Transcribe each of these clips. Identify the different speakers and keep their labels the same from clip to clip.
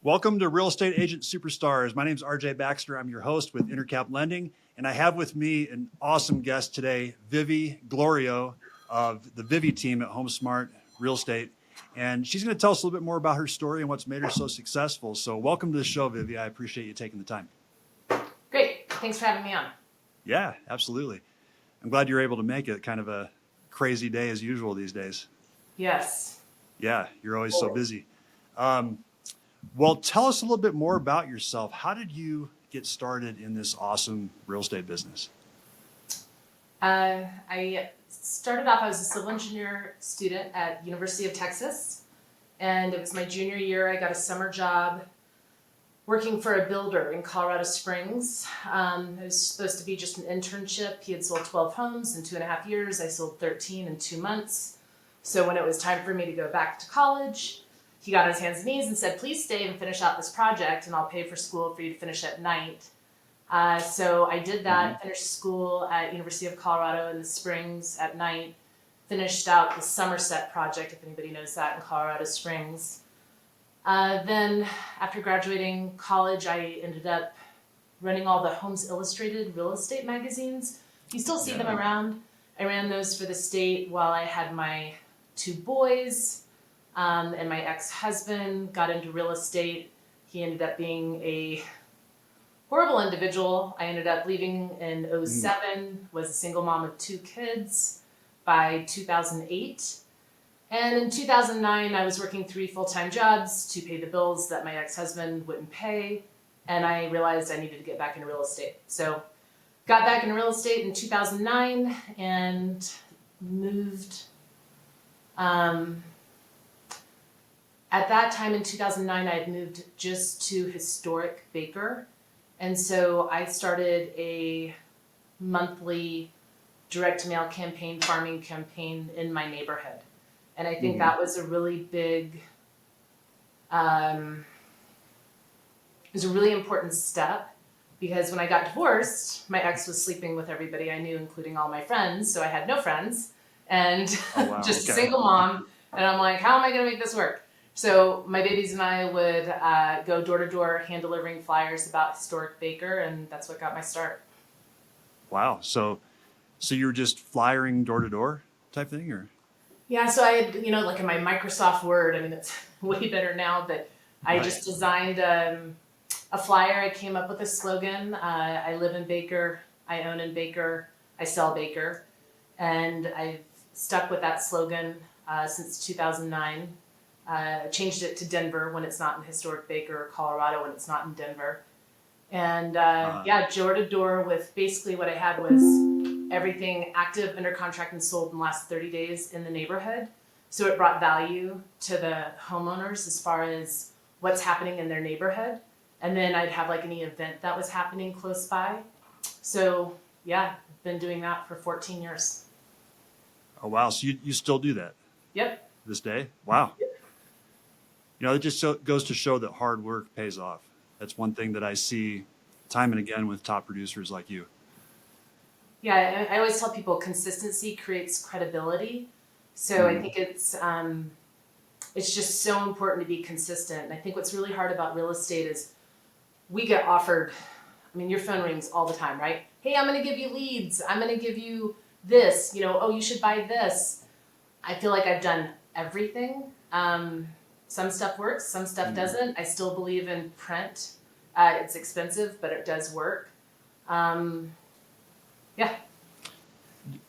Speaker 1: Welcome to Real Estate Agent Superstars. My name is RJ Baxter. I'm your host with Intercap Lending, and I have with me an awesome guest today, Vivi Gloriod of the Vivi team at HomeSmart Real Estate. And she's going to tell us a little bit more about her story and what's made her so successful. So welcome to the show, Vivi. I appreciate you taking the time.
Speaker 2: Great. Thanks for having me on.
Speaker 1: Yeah, absolutely. I'm glad you're able to make it. Kind of a crazy day as usual these days.
Speaker 2: Yes.
Speaker 1: Yeah, you're always so busy. Well, tell us a little bit more about yourself. How did you get started in this awesome real estate business?
Speaker 2: I started off, I was a civil engineer student at University of Texas, and it was my junior year. I got a summer job working for a builder in Colorado Springs. It was supposed to be just an internship. He had sold 12 homes in 2.5 years. I sold 13 in 2 months. So when it was time for me to go back to college, he got on his hands and knees and said, please stay and finish out this project and I'll pay for school for you to finish at night. So I did that, finished school at University of Colorado in the Springs at night, finished out the Somerset project, if anybody knows that, in Colorado Springs. Then after graduating college, I ended up running all the Homes Illustrated real estate magazines. You still see them around. I ran those for the state while I had my 2 boys. And my ex-husband got into real estate. He ended up being a horrible individual. I ended up leaving in 2007, was a single mom of 2 kids by 2008. And in 2009, I was working 3 full-time jobs to pay the bills that my ex-husband wouldn't pay. And I realized I needed to get back into real estate. So got back into real estate in 2009 and moved. At that time in 2009, I had moved just to historic Baker. And so I started a monthly direct mail campaign, farming campaign in my neighborhood. And I think that was a really big, it was a really important step because when I got divorced, my ex was sleeping with everybody I knew, including all my friends. So I had no friends and just a single mom. And I'm like, how am I going to make this work? So my babies and I would go door to door, hand delivering flyers about historic Baker, and that's what got my start.
Speaker 1: Wow. So you were just flyering door to door type thing, or?
Speaker 2: Yeah. So I had, like in my Microsoft Word, I mean, it's way better now, but I just designed a flyer. I came up with a slogan. I live in Baker. I own in Baker. I sell Baker. And I've stuck with that slogan since 2009. Changed it to Denver when it's not in historic Baker, or Colorado when it's not in Denver. And door to door with basically what I had was everything active, under contract, and sold in the last 30 days in the neighborhood. So it brought value to the homeowners as far as what's happening in their neighborhood. And then I'd have like any event that was happening close by. So yeah, I've been doing that for 14 years.
Speaker 1: Oh, wow. So you still do that?
Speaker 2: Yep.
Speaker 1: This day? Wow.
Speaker 2: Yep.
Speaker 1: It just goes to show that hard work pays off. That's one thing that I see time and again with top producers like you.
Speaker 2: Yeah, I always tell people consistency creates credibility. So I think it's just so important to be consistent. And I think what's really hard about real estate is we get offered, your phone rings all the time, right? Hey, I'm going to give you leads. I'm going to give you this, you should buy this. I feel like I've done everything. Some stuff works, some stuff doesn't. I still believe in print. It's expensive, but it does work. Yeah.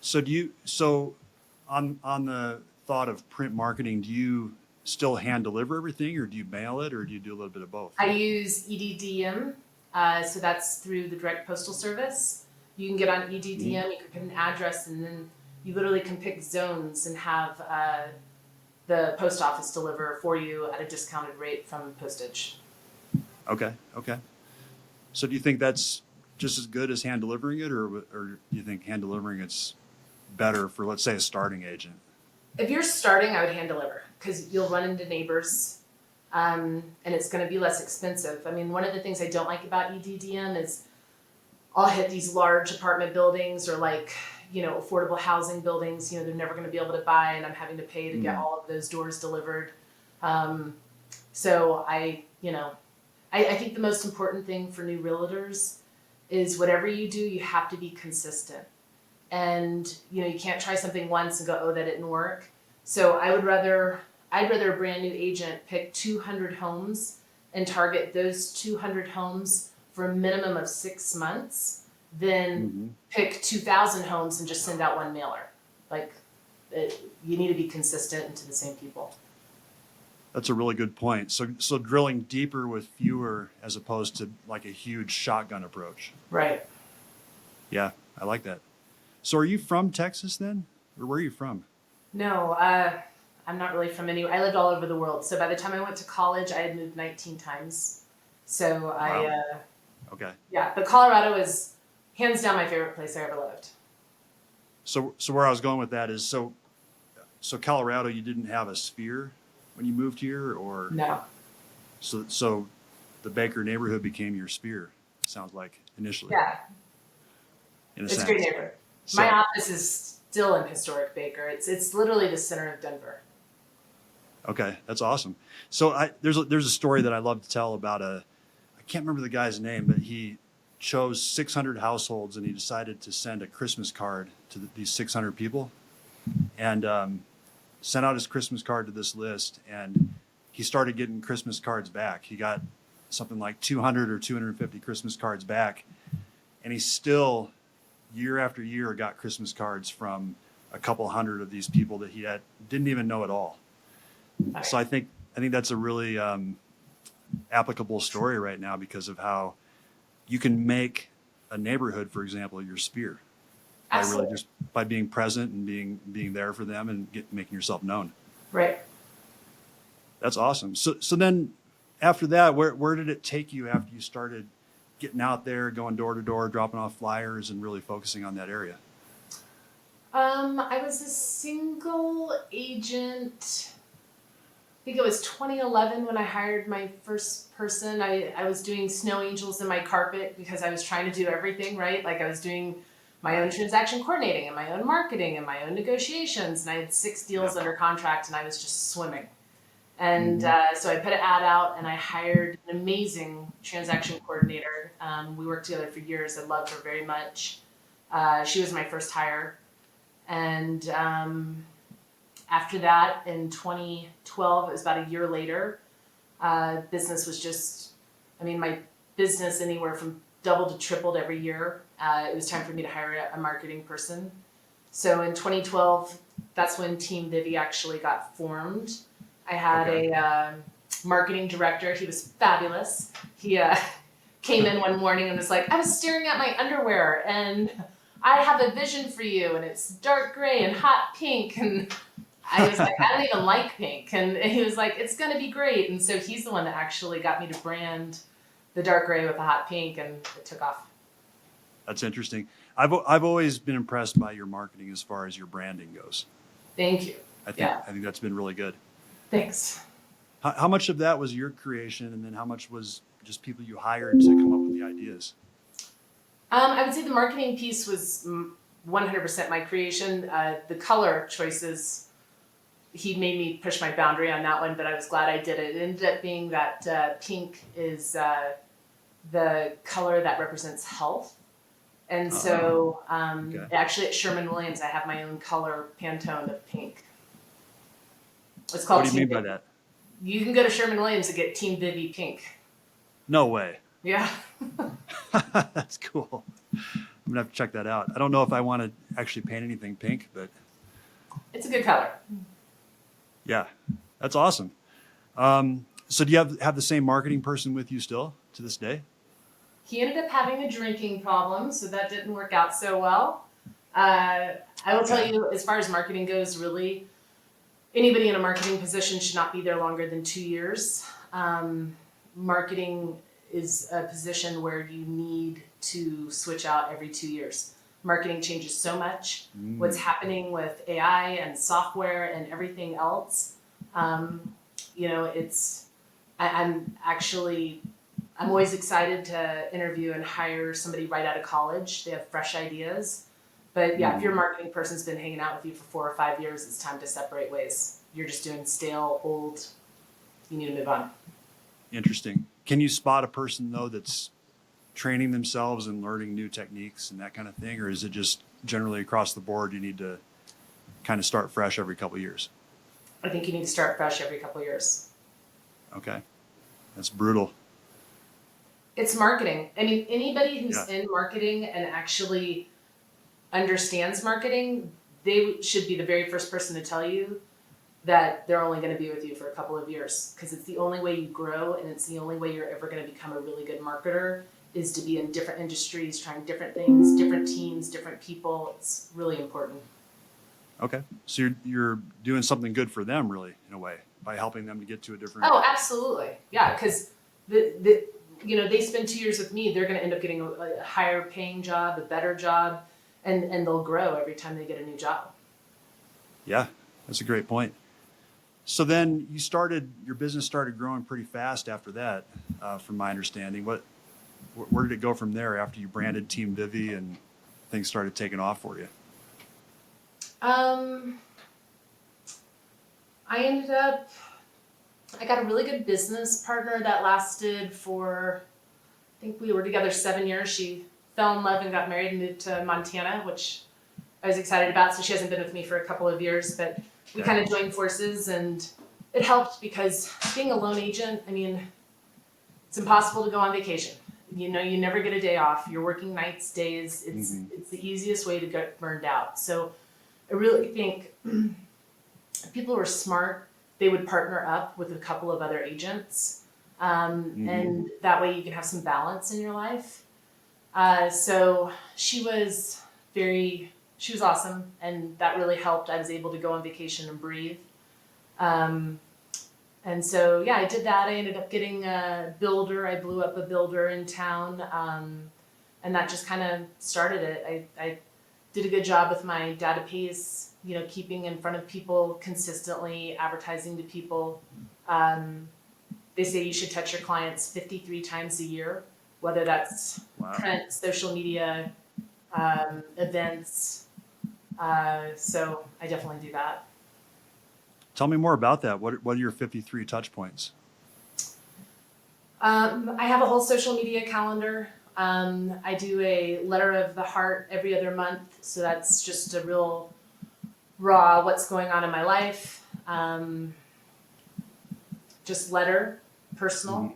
Speaker 1: So on the thought of print marketing, do you still hand deliver everything, or do you mail it, or do you do a little bit of both?
Speaker 2: I use EDDM. So that's through the direct postal service. You can get on EDDM, you can put an address, and then you literally can pick zones and have the post office deliver for you at a discounted rate from postage.
Speaker 1: Okay. So do you think that's just as good as hand delivering it, or do you think hand delivering it's better for, let's say, a starting agent?
Speaker 2: If you're starting, I would hand deliver because you'll run into neighbors and it's going to be less expensive. One of the things I don't like about EDDM is I'll hit these large apartment buildings or affordable housing buildings, they're never going to be able to buy, and I'm having to pay to get all of those doors delivered. So I, I think the most important thing for new realtors is whatever you do, you have to be consistent. And you can't try something once and go, oh, that didn't work. So I'd rather a brand new agent pick 200 homes and target those 200 homes for a minimum of 6 months than pick 2,000 homes and just send out one mailer. You need to be consistent to the same people.
Speaker 1: That's a really good point. So drilling deeper with fewer as opposed to like a huge shotgun approach.
Speaker 2: Right.
Speaker 1: Yeah, I like that. So are you from Texas then? Or where are you from?
Speaker 2: No, I'm not really from anywhere. I lived all over the world. So by the time I went to college, I had moved 19 times. So
Speaker 1: Wow. Okay.
Speaker 2: Yeah, but Colorado is hands down my favorite place I ever lived.
Speaker 1: So where I was going with that is so Colorado, you didn't have a sphere when you moved here, or
Speaker 2: No.
Speaker 1: so the Baker neighborhood became your sphere. Sounds like initially.
Speaker 2: Yeah,
Speaker 1: In a
Speaker 2: it's a
Speaker 1: sense.
Speaker 2: great neighborhood.
Speaker 1: So,
Speaker 2: My office is still in historic Baker. It's literally the center of Denver.
Speaker 1: okay, that's awesome. So there's a story that I love to tell about I can't remember the guy's name, but he chose 600 households and he decided to send a Christmas card to these 600 people, and sent out his Christmas card to this list, and he started getting Christmas cards back. He got something like 200 or 250 Christmas cards back, and he still, year after year, got Christmas cards from a couple hundred of these people that he didn't even know at all. So I think that's a really applicable story right now because of how you can make a neighborhood, for example, your sphere.
Speaker 2: Absolutely.
Speaker 1: By really just by being present and being there for them and making yourself known.
Speaker 2: Right.
Speaker 1: That's awesome. So then after that, where did it take you after you started getting out there, going door to door, dropping off flyers, and really focusing on that area?
Speaker 2: I was a single agent. I think it was 2011 when I hired my first person. I was doing snow angels in my carpet because I was trying to do everything, right? Like I was doing my own transaction coordinating and my own marketing and my own negotiations. And I had 6 deals under contract and I was just swimming. And so I put an ad out and I hired an amazing transaction coordinator. We worked together for years. I loved her very much. She was my first hire. And after that, in 2012, it was about a year later, business was just, my business anywhere from doubled to tripled every year. It was time for me to hire a marketing person. So in 2012, that's when Team Vivi actually got formed. I had a marketing director. He was fabulous. He came in one morning and was like, I was staring at my underwear and I have a vision for you and it's dark gray and hot pink. And I was like, I don't even like pink. And he was like, it's going to be great. And so he's the one that actually got me to brand the dark gray with the hot pink, and it took off.
Speaker 1: That's interesting. I've always been impressed by your marketing as far as your branding goes.
Speaker 2: Thank you.
Speaker 1: I think that's been really good.
Speaker 2: Thanks.
Speaker 1: How much of that was your creation, and then how much was just people you hired to come up with the ideas?
Speaker 2: I would say the marketing piece was 100% my creation. The color choices, he made me push my boundary on that one, but I was glad I did it. It ended up being that pink is the color that represents health. And so actually at Sherwin-Williams, I have my own color Pantone of pink. It's called
Speaker 1: What do you
Speaker 2: Team
Speaker 1: mean by
Speaker 2: Vivi.
Speaker 1: that?
Speaker 2: You can go to Sherwin-Williams and get Team Vivi pink.
Speaker 1: No way.
Speaker 2: Yeah.
Speaker 1: That's cool. I'm going to have to check that out. I don't know if I want to actually paint anything pink, but
Speaker 2: It's a good color.
Speaker 1: yeah, that's awesome. So do you have the same marketing person with you still to this day?
Speaker 2: He ended up having a drinking problem, so that didn't work out so well. I will tell you, as far as marketing goes, really, anybody in a marketing position should not be there longer than 2 years. Marketing is a position where you need to switch out every 2 years. Marketing changes so much. What's happening with AI and software and everything else, I'm always excited to interview and hire somebody right out of college. They have fresh ideas. But yeah, if your marketing person's been hanging out with you for 4 or 5 years, it's time to separate ways. You're just doing stale, old. You need to move on.
Speaker 1: Interesting. Can you spot a person though that's training themselves and learning new techniques and that kind of thing, or is it just generally across the board you need to kind of start fresh every couple of years?
Speaker 2: I think you need to start fresh every couple of years.
Speaker 1: Okay, that's brutal.
Speaker 2: It's marketing. I mean, anybody who's
Speaker 1: Yeah.
Speaker 2: in marketing and actually understands marketing, they should be the very first person to tell you that they're only going to be with you for a couple of years, because it's the only way you grow, and it's the only way you're ever going to become a really good marketer is to be in different industries, trying different things, different teams, different people. It's really important.
Speaker 1: Okay, so you're doing something good for them, really, in a way, by helping them to get to a different.
Speaker 2: Oh, absolutely. Yeah, because they spend 2 years with me, they're going to end up getting a higher paying job, a better job, and they'll grow every time they get a new job.
Speaker 1: Yeah, that's a great point. So then your business started growing pretty fast after that, from my understanding. Where did it go from there after you branded Team Vivi and things started taking off for you?
Speaker 2: I got a really good business partner that lasted for, I think we were together 7 years. She fell in love and got married and moved to Montana, which I was excited about. So she hasn't been with me for a couple of years, but we kind of joined forces, and it helped because being a loan agent, I mean, it's impossible to go on vacation. You never get a day off. You're working nights, days. It's the easiest way to get burned out. So I really think if people were smart, they would partner up with a couple of other agents. And that way you can have some balance in your life. So she was awesome, and that really helped. I was able to go on vacation and breathe. And so, yeah, I did that. I ended up getting a builder. I blew up a builder in town. And that just kind of started it. I did a good job with my database, keeping in front of people consistently, advertising to people. They say you should touch your clients 53 times a year, whether that's print, social media, events. So I definitely do that.
Speaker 1: Tell me more about that. What are your 53 touch points?
Speaker 2: I have a whole social media calendar. I do a letter of the heart every other month. So that's just a real raw what's going on in my life. Just letter, personal.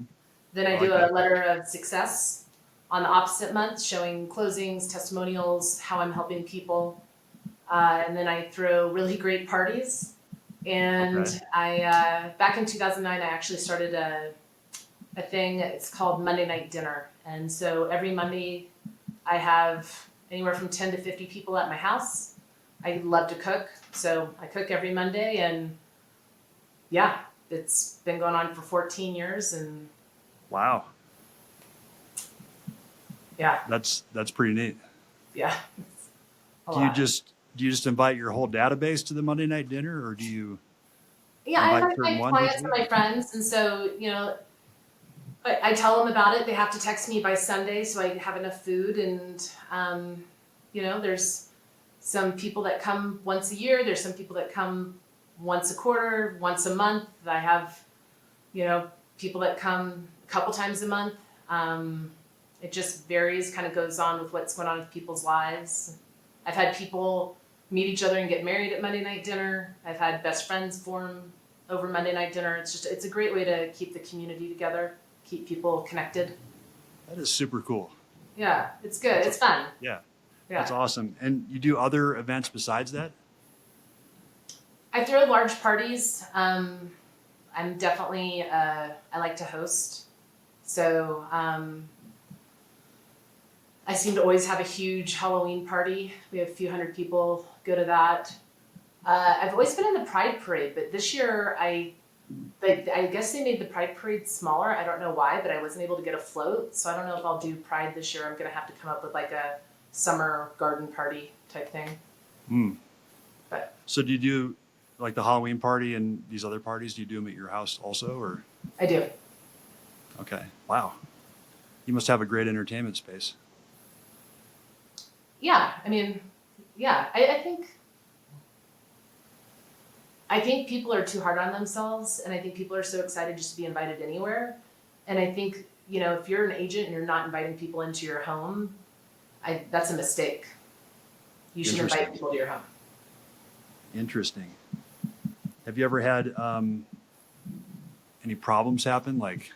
Speaker 2: Then I do a letter of success on the opposite month, showing closings, testimonials, how I'm helping people. And then I throw really great parties. And I back in 2009, I actually started a thing. It's called Monday Night Dinner. And so every Monday, I have anywhere from 10 to 50 people at my house. I love to cook, so I cook every Monday, and yeah, it's been going on for 14 years. And
Speaker 1: wow,
Speaker 2: yeah,
Speaker 1: that's pretty neat.
Speaker 2: Yeah.
Speaker 1: Do you just invite your whole database to the Monday night dinner, or do you?
Speaker 2: Yeah, I invite my clients and my friends, and so I tell them about it. They have to text me by Sunday so I have enough food, and there's some people that come once a year. There's some people that come once a quarter, once a month. I have, people that come a couple times a month. It just varies, kind of goes on with what's going on with people's lives. I've had people meet each other and get married at Monday night dinner. I've had best friends form over Monday night dinner. It's a great way to keep the community together, keep people connected.
Speaker 1: That is super cool.
Speaker 2: Yeah, it's good. It's fun.
Speaker 1: Yeah. That's awesome. And you do other events besides that?
Speaker 2: I throw large parties. I'm definitely, I like to host. So I seem to always have a huge Halloween party. We have a few hundred people go to that. I've always been in the Pride Parade, but this year I guess they made the Pride Parade smaller. I don't know why, but I wasn't able to get a float. So I don't know if I'll do Pride this year. I'm going to have to come up with like a summer garden party type thing. But
Speaker 1: so do you do like the Halloween party and these other parties? Do you do them at your house also, or?
Speaker 2: I do.
Speaker 1: Okay. Wow. You must have a great entertainment space.
Speaker 2: Yeah. I mean, yeah, I think people are too hard on themselves, and I think people are so excited just to be invited anywhere. And I think, if you're an agent and you're not inviting people into your home, that's a mistake. You should invite people to your home.
Speaker 1: Interesting. Have you ever had any problems happen, like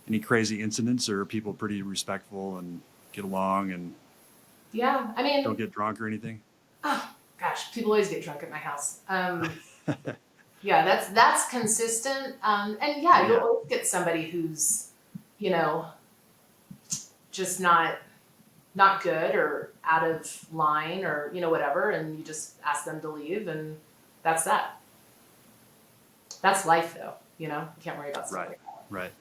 Speaker 1: any crazy incidents, or are people pretty respectful and get along and
Speaker 2: Yeah, I mean,
Speaker 1: don't get drunk or anything?
Speaker 2: oh gosh, people always get drunk at my house. Yeah, that's consistent. And yeah, you'll
Speaker 1: Yeah.
Speaker 2: always get somebody who's, you know, just not good or out of line or whatever, and you just ask them to leave, and that's that. That's life, though. You can't worry about stuff like that.
Speaker 1: Right.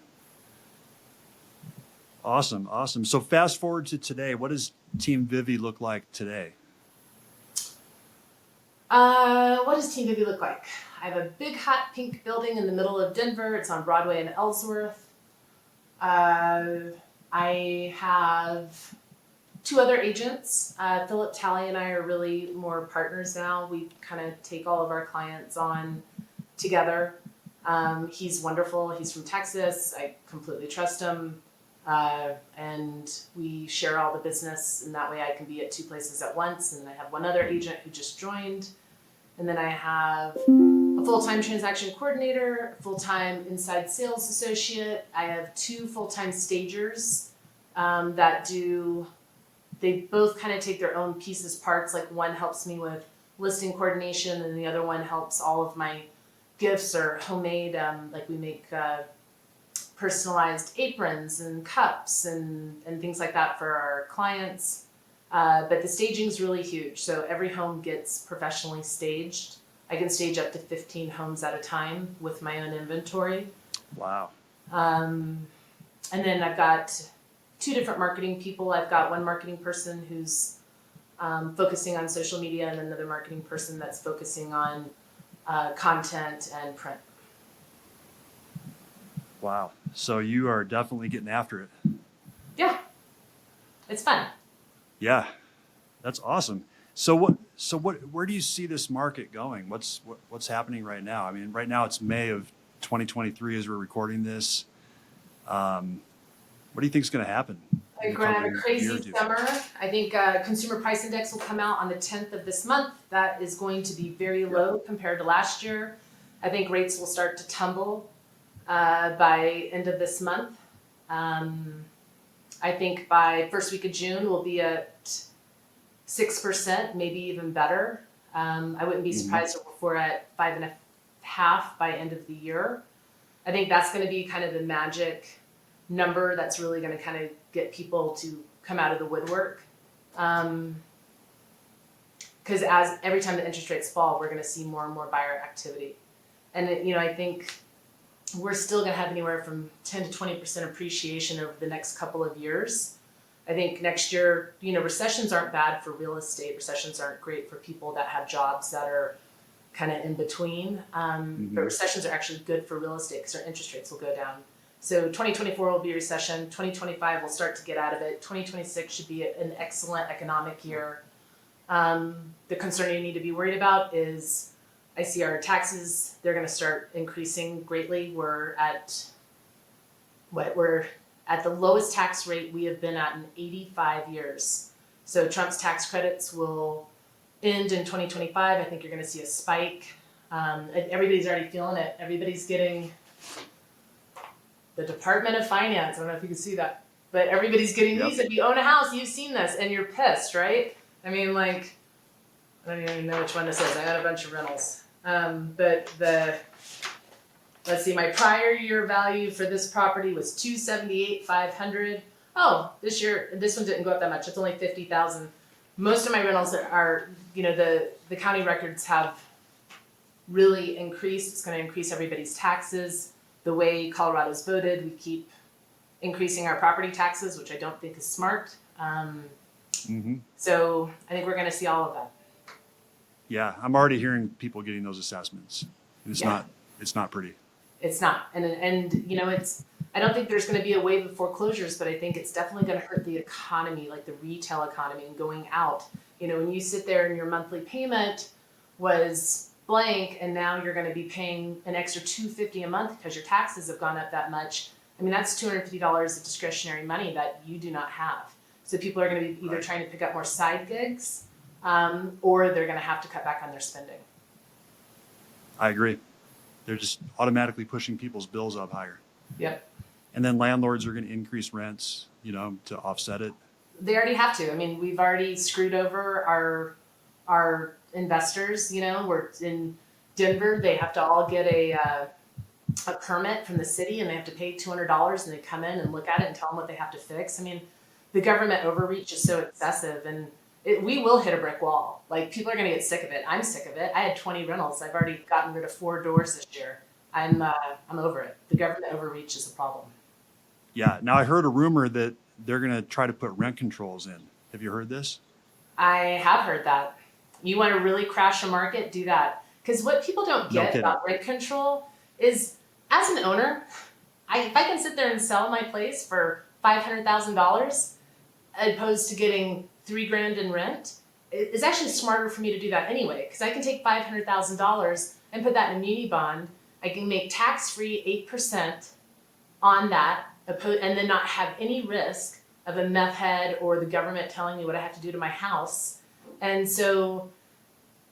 Speaker 1: Awesome. So fast forward to today. What does Team Vivi look like today?
Speaker 2: What does Team Vivi look like? I have a big hot pink building in the middle of Denver. It's on Broadway and Ellsworth. I have 2 other agents. Philip Talley and I are really more partners now. We kind of take all of our clients on together. He's wonderful. He's from Texas. I completely trust him. And we share all the business, and that way I can be at 2 places at once. And I have 1 other agent who just joined. And then I have a full-time transaction coordinator, a full-time inside sales associate. I have 2 full-time stagers they both kind of take their own pieces, parts. Like one helps me with listing coordination, and the other one helps all of my gifts or homemade, like we make personalized aprons and cups and things like that for our clients. But the staging's really huge. So every home gets professionally staged. I can stage up to 15 homes at a time with my own inventory.
Speaker 1: Wow.
Speaker 2: And then I've got 2 different marketing people. I've got 1 marketing person who's focusing on social media, and another marketing person that's focusing on content and print.
Speaker 1: Wow. So you are definitely getting after it.
Speaker 2: Yeah, it's fun.
Speaker 1: Yeah, that's awesome. Where do you see this market going? What's happening right now? I mean, right now it's May of 2023 as we're recording this. What do you think is going to happen?
Speaker 2: I think we're going to have a crazy summer. I think Consumer Price Index will come out on the 10th of this month. That is going to be very low compared to last year. I think rates will start to tumble by end of this month. I think by first week of June we'll be at 6%, maybe even better. I wouldn't be surprised if we're at 5.5% by end of the year. I think that's going to be kind of the magic number that's really going to kind of get people to come out of the woodwork. Because as every time the interest rates fall, we're going to see more and more buyer activity. And I think we're still going to have anywhere from 10 to 20% appreciation over the next couple of years. I think next year, recessions aren't bad for real estate. Recessions aren't great for people that have jobs that are kind of in between. But recessions are actually good for real estate because our interest rates will go down. So 2024 will be a recession. 2025 will start to get out of it. 2026 should be an excellent economic year. The concern you need to be worried about is I see our taxes, they're going to start increasing greatly. We're at the lowest tax rate we have been at in 85 years. So Trump's tax credits will end in 2025. I think you're going to see a spike. And everybody's already feeling it. Everybody's getting the Department of Finance. I don't know if you can see that, but everybody's getting these. If you own a house, you've seen this, and you're pissed, right? I mean, I don't even know which one this is. I got a bunch of rentals. But let's see, my prior year value for this property was $278,500. Oh, this one didn't go up that much. It's only $50,000. Most of my rentals are, the county records have really increased. It's going to increase everybody's taxes. The way Colorado's voted, we keep increasing our property taxes, which I don't think is smart. So I think we're going to see all of that.
Speaker 1: Yeah, I'm already hearing people getting those assessments. It's not pretty.
Speaker 2: It's not, and it's. I don't think there's going to be a wave of foreclosures, but I think it's definitely going to hurt the economy, like the retail economy, and going out. When you sit there and your monthly payment was blank, and now you're going to be paying an extra $250 a month because your taxes have gone up that much. I mean, that's $250 of discretionary money that you do not have. So people are going to be either trying to pick up more side gigs, or they're going to have to cut back on their spending.
Speaker 1: I agree. They're just automatically pushing people's bills up higher.
Speaker 2: Yep.
Speaker 1: And then landlords are going to increase rents, to offset it.
Speaker 2: They already have to. I mean, we've already screwed over our investors. We're in Denver. They have to all get a permit from the city, and they have to pay $200, and they come in and look at it and tell them what they have to fix. I mean, the government overreach is so excessive, and we will hit a brick wall. Like, people are going to get sick of it. I'm sick of it. I had 20 rentals. I've already gotten rid of 4 doors this year. I'm over it. The government overreach is a problem.
Speaker 1: Yeah. Now I heard a rumor that they're going to try to put rent controls in. Have you heard this?
Speaker 2: I have heard that. You want to really crash a market? Do that. Because what people don't get about rent control is, as an owner, if I can sit there and sell my place for $500,000 opposed to getting $3,000 in rent, it's actually smarter for me to do that anyway. Because I can take $500,000 and put that in a muni bond. I can make tax-free 8% on that, and then not have any risk of a meth head or the government telling me what I have to do to my house. And so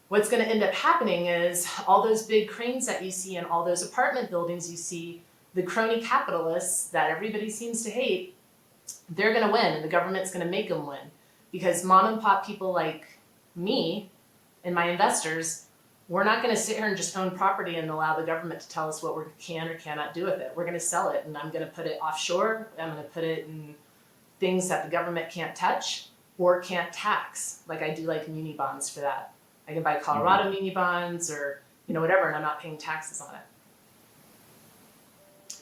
Speaker 2: what's going to end up happening is all those big cranes that you see in all those apartment buildings you see, the crony capitalists that everybody seems to hate, they're going to win, and the government's going to make them win. Because mom and pop people like me and my investors, we're not going to sit here and just own property and allow the government to tell us what we can or cannot do with it. We're going to sell it, and I'm going to put it offshore. I'm going to put it in things that the government can't touch or can't tax. Like, I do like muni bonds for that. I can buy Colorado muni bonds or whatever, and I'm not paying taxes on it.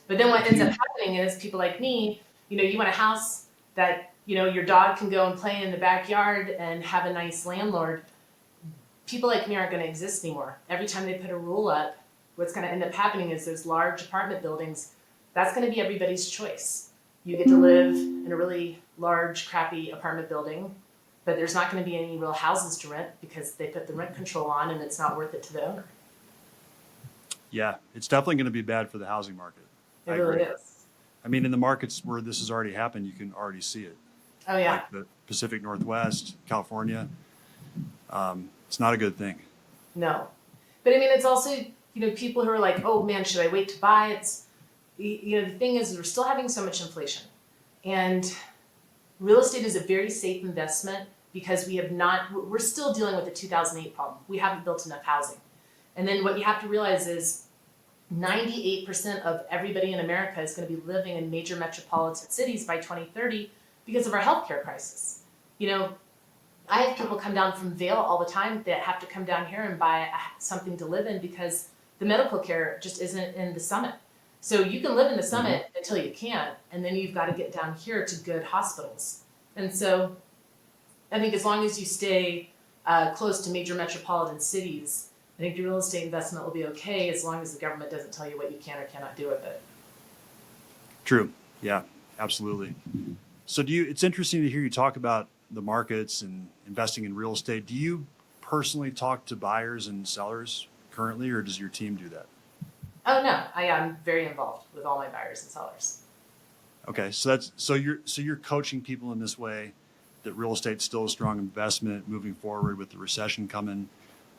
Speaker 2: But then what ends up happening is people like me, you want a house that your dog can go and play in the backyard and have a nice landlord. People like me aren't going to exist anymore. Every time they put a rule up, what's going to end up happening is those large apartment buildings, that's going to be everybody's choice. You get to live in a really large, crappy apartment building, but there's not going to be any real houses to rent because they put the rent control on, and it's not worth it to the owner.
Speaker 1: Yeah, it's definitely going to be bad for the housing market.
Speaker 2: It really is.
Speaker 1: I mean, in the markets where this has already happened, you can already see it.
Speaker 2: Oh, yeah.
Speaker 1: Like the Pacific Northwest, California. It's not a good thing.
Speaker 2: No. But I mean, it's also, people who are like, oh man, should I wait to buy? It's, the thing is, we're still having so much inflation. And real estate is a very safe investment because we're still dealing with the 2008 problem. We haven't built enough housing. And then what you have to realize is 98% of everybody in America is going to be living in major metropolitan cities by 2030 because of our healthcare crisis. I have people come down from Vail all the time that have to come down here and buy something to live in because the medical care just isn't in the Summit. So you can live in the Summit until you can't, and then you've got to get down here to good hospitals. And so I think as long as you stay close to major metropolitan cities, I think your real estate investment will be okay as long as the government doesn't tell you what you can or cannot do with it.
Speaker 1: True. Yeah, absolutely. So it's interesting to hear you talk about the markets and investing in real estate. Do you personally talk to buyers and sellers currently, or does your team do that?
Speaker 2: Oh no, I am very involved with all my buyers and sellers.
Speaker 1: Okay, so you're coaching people in this way that real estate's still a strong investment moving forward with the recession coming.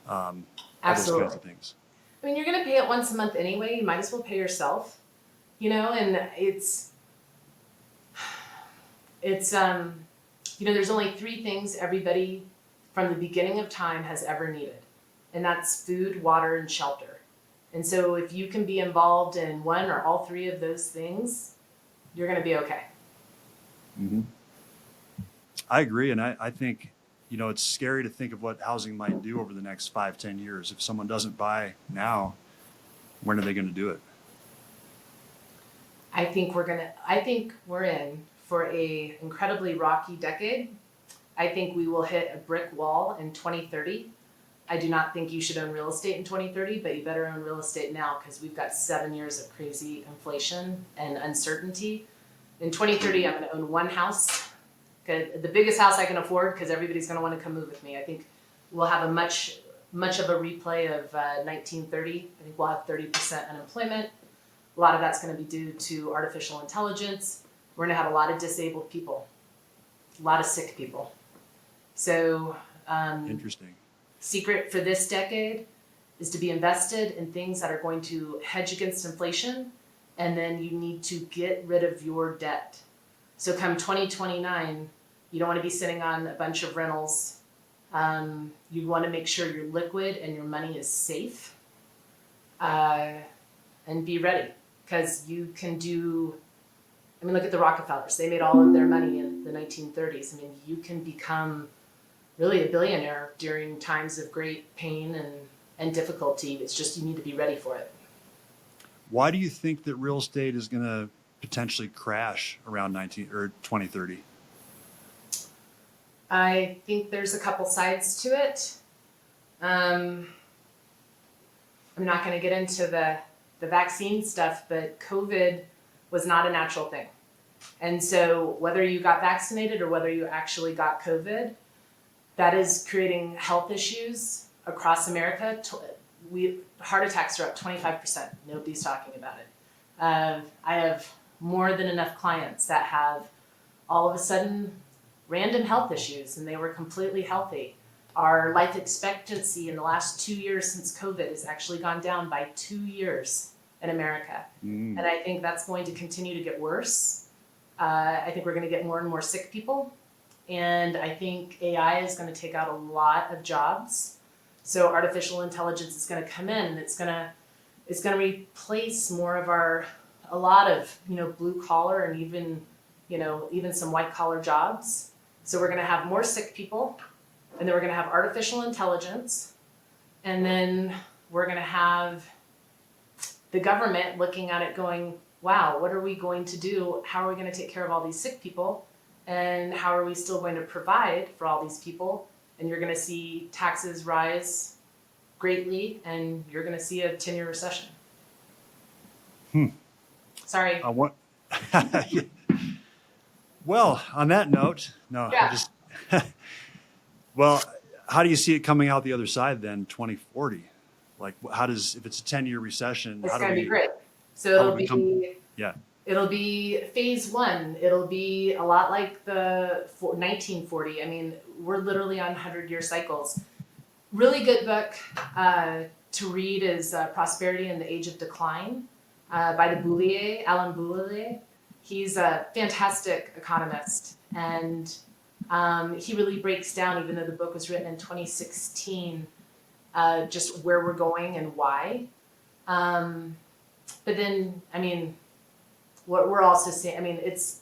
Speaker 2: Absolutely.
Speaker 1: All those kinds of things.
Speaker 2: I mean, you're going to pay it once a month anyway. You might as well pay yourself, and it's there's only 3 things everybody from the beginning of time has ever needed, and that's food, water, and shelter. And so if you can be involved in one or all 3 of those things, you're going to be okay.
Speaker 1: Mm-hmm. I agree. And I think, it's scary to think of what housing might do over the next 5-10 years. If someone doesn't buy now, when are they going to do it?
Speaker 2: I think we're in for a incredibly rocky decade. I think we will hit a brick wall in 2030. I do not think you should own real estate in 2030, but you better own real estate now because we've got 7 years of crazy inflation and uncertainty. In 2030, I'm going to own one house, the biggest house I can afford because everybody's going to want to come move with me. I think we'll have a much much of a replay of 1930. I think we'll have 30% unemployment. A lot of that's going to be due to artificial intelligence. We're going to have a lot of disabled people, a lot of sick people. So,
Speaker 1: Interesting.
Speaker 2: secret for this decade is to be invested in things that are going to hedge against inflation, and then you need to get rid of your debt. So come 2029, you don't want to be sitting on a bunch of rentals. You want to make sure you're liquid and your money is safe, and be ready, because you can do, I mean, look at the Rockefellers. They made all of their money in the 1930s. I mean, you can become really a billionaire during times of great pain and difficulty. It's just, you need to be ready for it.
Speaker 1: Why do you think that real estate is going to potentially crash around 2030?
Speaker 2: I think there's a couple sides to it. I'm not going to get into the vaccine stuff, but COVID was not a natural thing. And so whether you got vaccinated or whether you actually got COVID, that is creating health issues across America. Heart attacks are up 25%. Nobody's talking about it. I have more than enough clients that have all of a sudden random health issues, and they were completely healthy. Our life expectancy in the last 2 years since COVID has actually gone down by 2 years in America. And I think that's going to continue to get worse. I think we're going to get more and more sick people. And I think AI is going to take out a lot of jobs. So artificial intelligence is going to come in, and it's going to replace more of a lot of, blue collar and even some white collar jobs. So we're going to have more sick people, and then we're going to have artificial intelligence, and then we're going to have the government looking at it going, wow, what are we going to do? How are we going to take care of all these sick people? And how are we still going to provide for all these people? And you're going to see taxes rise greatly, and you're going to see a 10-year recession. Sorry.
Speaker 1: Well, on that note, no,
Speaker 2: Yeah.
Speaker 1: Well, how do you see it coming out the other side then, 2040? Like, if it's a 10-year recession,
Speaker 2: It's
Speaker 1: how
Speaker 2: going
Speaker 1: do
Speaker 2: to
Speaker 1: we?
Speaker 2: be great. So it'll be phase one. It'll be a lot like the 1940. I mean, we're literally on 100-year cycles. Really good book to read is Prosperity in the Age of Decline by Alan Boulier. He's a fantastic economist, and he really breaks down, even though the book was written in 2016, just where we're going and why. But then, I mean, what we're also seeing, I mean, it's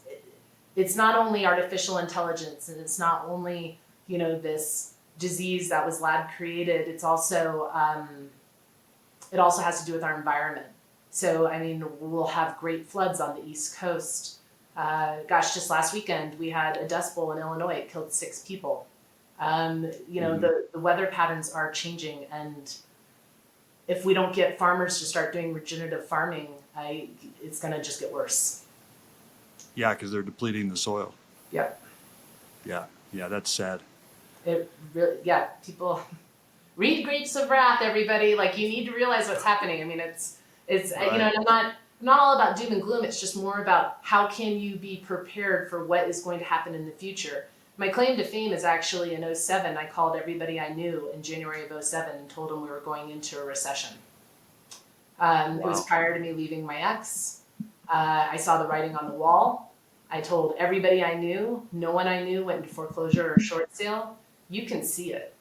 Speaker 2: not only artificial intelligence, and it's not only, this disease that was lab created. It's also, it also has to do with our environment. So, I mean, we'll have great floods on the East Coast. Just last weekend, we had a dust bowl in Illinois. It killed 6 people. The weather patterns are changing, and if we don't get farmers to start doing regenerative farming, it's going to just get worse.
Speaker 1: Yeah, because they're depleting the soil.
Speaker 2: Yep.
Speaker 1: Yeah, that's sad.
Speaker 2: It really, people read Grapes of Wrath, everybody. Like, you need to realize what's happening. I mean, it's
Speaker 1: Right.
Speaker 2: and I'm not all about doom and gloom. It's just more about how can you be prepared for what is going to happen in the future. My claim to fame is actually in 2007. I called everybody I knew in January of 2007 and told them we were going into a recession. Wow. It was prior to me leaving my ex. I saw the writing on the wall. I told everybody I knew. No one I knew went into foreclosure or short sale. You can see it.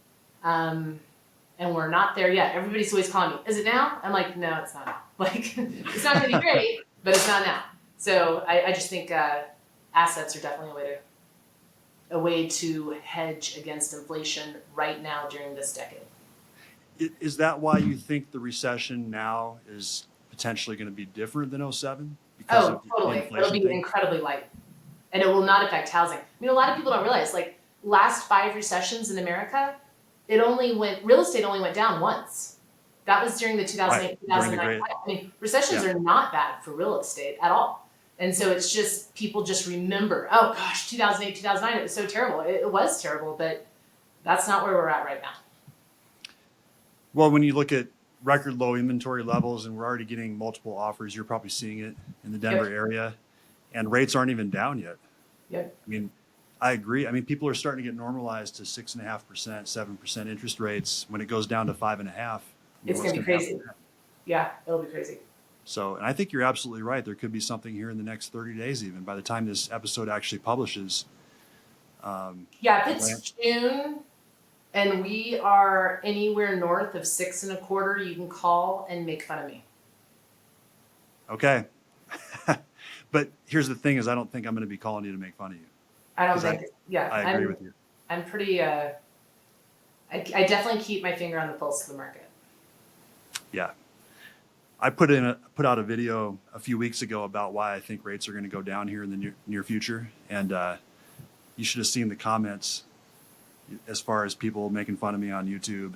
Speaker 2: And we're not there yet. Everybody's always calling me, is it now? I'm like, no, it's not now. Like, it's not going to be great, but it's not now. So I just think assets are definitely a way to hedge against inflation right now during this decade.
Speaker 1: Is that why you think the recession now is potentially going to be different than 2007?
Speaker 2: Totally. It'll be incredibly light. And it will not affect housing. I mean, a lot of people don't realize, like, last 5 recessions in America, real estate only went down once. That was during the 2008, 2009. I mean, recessions are not bad for real estate at all. And so it's just, people just remember, oh gosh, 2008, 2009, it was so terrible. It was terrible, but that's not where we're at right now.
Speaker 1: Well, when you look at record low inventory levels and we're already getting multiple offers, you're probably seeing it in the Denver
Speaker 2: Yep.
Speaker 1: area, and rates aren't even down yet.
Speaker 2: Yep.
Speaker 1: I mean, I agree. I mean, people are starting to get normalized to 6.5%, 7% interest rates. When it goes down to 5.5%,
Speaker 2: It's going to be crazy. Yeah, it'll be crazy.
Speaker 1: So, and I think you're absolutely right. There could be something here in the next 30 days, even by the time this episode actually publishes.
Speaker 2: Yeah, if it's June and we are anywhere north of 6.25, you can call and make fun of me.
Speaker 1: Okay. But here's the thing is I don't think I'm going to be calling you to make fun of you.
Speaker 2: I don't think,
Speaker 1: I agree with you.
Speaker 2: I'm pretty, I definitely keep my finger on the pulse of the market.
Speaker 1: Yeah. I put out a video a few weeks ago about why I think rates are going to go down here in the near future. And you should have seen the comments as far as people making fun of me on YouTube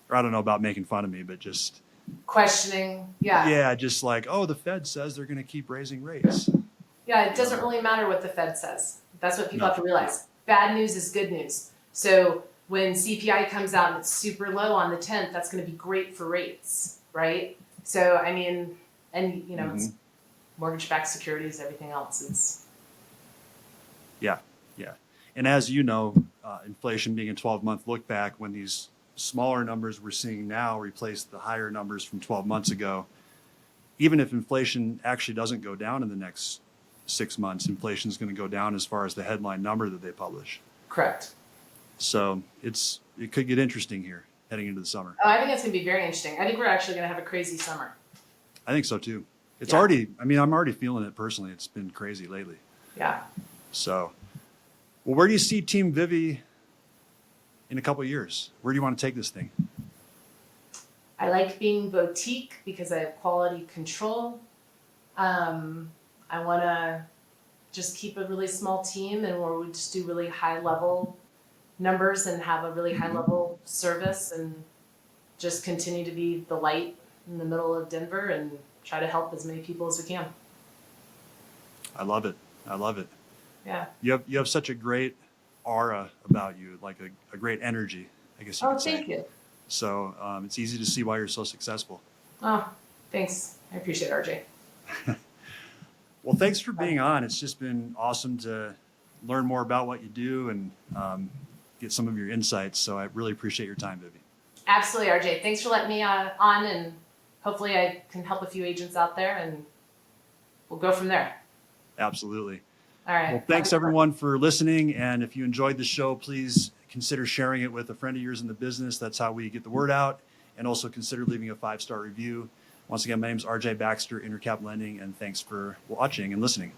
Speaker 1: or I don't know about making fun of me, but just
Speaker 2: questioning. Yeah.
Speaker 1: Yeah. Just like, oh, the Fed says they're going to keep raising rates.
Speaker 2: Yeah. It doesn't really matter what the Fed says. That's what people have to realize. Bad news is good news. So when CPI comes out and it's super low on the 10th, that's going to be great for rates, right? So, I mean, and you know, it's mortgage-backed securities, everything else is.
Speaker 1: Yeah, yeah. And as you know, inflation being a 12-month look back, when these smaller numbers we're seeing now replace the higher numbers from 12 months ago, even if inflation actually doesn't go down in the next 6 months, inflation is going to go down as far as the headline number that they publish.
Speaker 2: Correct.
Speaker 1: So it could get interesting here heading into the summer.
Speaker 2: Oh, I think it's going to be very interesting. I think we're actually going to have a crazy summer.
Speaker 1: I think so too. It's already, I mean, I'm already feeling it personally. It's been crazy lately.
Speaker 2: Yeah.
Speaker 1: So, well, where do you see Team Vivi in a couple of years? Where do you want to take this thing?
Speaker 2: I like being boutique because I have quality control. I want to just keep a really small team and where we just do really high level numbers and have a really high level service and just continue to be the light in the middle of Denver and try to help as many people as we can.
Speaker 1: I love it. I love it.
Speaker 2: Yeah.
Speaker 1: You have such a great aura about you, like a great energy, I guess you could say.
Speaker 2: Oh, thank you.
Speaker 1: So it's easy to see why you're so successful.
Speaker 2: Oh, thanks. I appreciate it, RJ.
Speaker 1: Well, thanks for being on. It's just been awesome to learn more about what you do and get some of your insights. So I really appreciate your time, Vivi.
Speaker 2: Absolutely, RJ. Thanks for letting me on, and hopefully I can help a few agents out there, and we'll go from there.
Speaker 1: Absolutely.
Speaker 2: All right.
Speaker 1: Well, thanks everyone for listening. And if you enjoyed the show, please consider sharing it with a friend of yours in the business. That's how we get the word out. And also consider leaving a 5-star review. Once again, my name is RJ Baxter, Intercap Lending, and thanks for watching and listening.